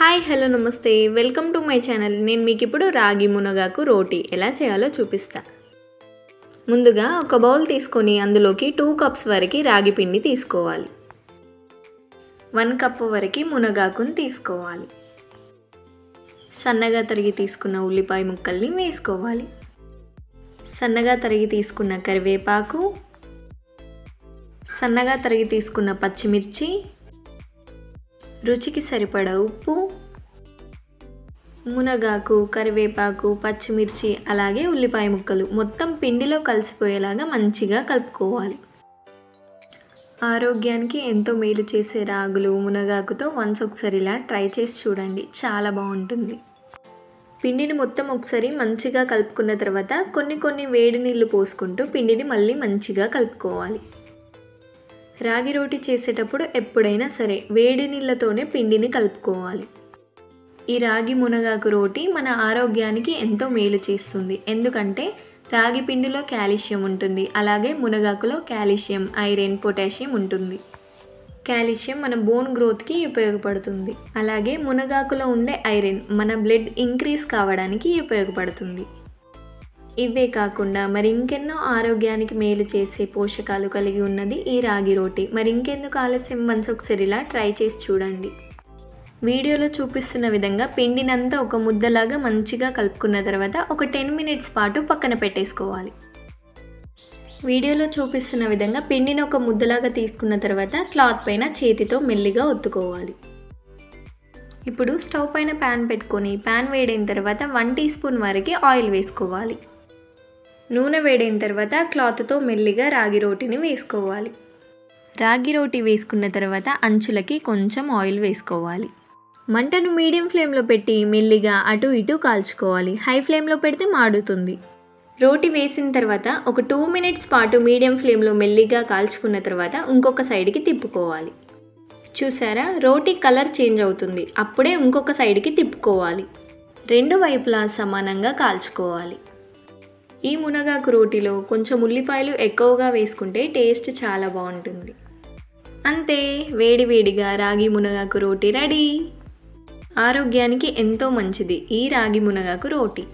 Hi hello నమస్తే welcome to my channel. నేను మీకు ఇప్పుడు రాగి మునగాకు రోటీ ఎలా చేయాలో చూపిస్తా. ముందుగా ఒక బౌల్ తీసుకొని అందులోకి 2 కప్స్ వరకు రాగి పిండి తీసుకోవాలి. 1 కప్ వరకు మునగాకును తీసుకోవాలి. సన్నగా తరిగి తీసుకున్న ఉల్లిపాయ ముక్కల్ని వేసుకోవాలి. సన్నగా తరిగి తీసుకున్న కరివేపాకు, సన్నగా తరిగి తీసుకున్న పచ్చిమిర్చి, రుచికి సరిపడా ఉప్పు, మునగాకు, కరివేపాకు, పచ్చిమిర్చి అలాగే ఉల్లిపాయ ముక్కలు మొత్తం పిండిలో కలిసిపోయేలాగా మంచిగా కలుపుకోవాలి. ఆరోగ్యానికి ఎంతో మేలు చేసే రాగులు మునగాకుతో వన్స్ ఒకసారి ఇలా ట్రై చేసి చూడండి, చాలా బాగుంటుంది. పిండిని మొత్తం ఒకసారి మంచిగా కలుపుకున్న తర్వాత కొన్ని వేడి నీళ్ళు పోసుకుంటూ పిండిని మళ్ళీ మంచిగా కలుపుకోవాలి. రాగి రోటీ చేసేటప్పుడు ఎప్పుడైనా సరే వేడి నీళ్ళతోనే పిండిని కలుపుకోవాలి. ఈ రాగి మునగాకు రోటీ మన ఆరోగ్యానికి ఎంతో మేలు చేస్తుంది. ఎందుకంటే రాగి పిండిలో కాల్షియం ఉంటుంది, అలాగే మునగాకులో కాల్షియం, ఐరన్, పొటాషియం ఉంటుంది. కాల్షియం మన బోన్ గ్రోత్కి ఉపయోగపడుతుంది. అలాగే మునగాకులో ఉండే ఐరన్ మన బ్లడ్ ఇంక్రీజ్ కావడానికి ఉపయోగపడుతుంది. ఇవే కాకుండా మరి ఇంకెన్నో ఆరోగ్యానికి మేలు చేసే పోషకాలు కలిగి ఉన్నది ఈ రాగి రోటీ. మరి ఇంకెందుకు ఆలస్యం, వన్స్ ఒకసారి ఇలా ట్రై చేసి చూడండి. వీడియోలో చూపిస్తున్న విధంగా పిండినంతా ఒక ముద్దలాగా మంచిగా కలుపుకున్న తర్వాత ఒక 10 మినిట్స్ పాటు పక్కన పెట్టేసుకోవాలి. వీడియోలో చూపిస్తున్న విధంగా పిండిని ఒక ముద్దలాగా తీసుకున్న తర్వాత క్లాత్ పైన చేతితో మెల్లిగా ఒత్తుకోవాలి. ఇప్పుడు స్టవ్ పైన ప్యాన్ పెట్టుకొని ప్యాన్ వేడైన తర్వాత 1 టీ స్పూన్ వరకు ఆయిల్ వేసుకోవాలి. నూనె వేడైన తర్వాత క్లాత్తో మెల్లిగా రాగి రోటీని వేసుకోవాలి. రాగి రోటీ వేసుకున్న తర్వాత అంచులకి కొంచెం ఆయిల్ వేసుకోవాలి. మంటను మీడియం ఫ్లేమ్లో పెట్టి మెల్లిగా అటు ఇటు కాల్చుకోవాలి. హై ఫ్లేమ్లో పెడితే మాడుతుంది. రోటీ వేసిన తర్వాత ఒక 2 మినిట్స్ పాటు మీడియం ఫ్లేమ్లో మెల్లిగా కాల్చుకున్న తర్వాత ఇంకొక సైడ్కి తిప్పుకోవాలి. చూసారా, రోటీ కలర్ చేంజ్ అవుతుంది. అప్పుడే ఇంకొక సైడ్కి తిప్పుకోవాలి. 2 వైపులా సమానంగా కాల్చుకోవాలి. ఈ మునగాకు రోటీలో కొంచెం ఉల్లిపాయలు ఎక్కువగా వేసుకుంటే టేస్ట్ చాలా బాగుంటుంది. అంతే, వేడివేడిగా రాగి మునగాకు రోటీ రెడీ. ఆరోగ్యానికి ఎంతో మంచిది ఈ రాగి మునగాకు రోటీ.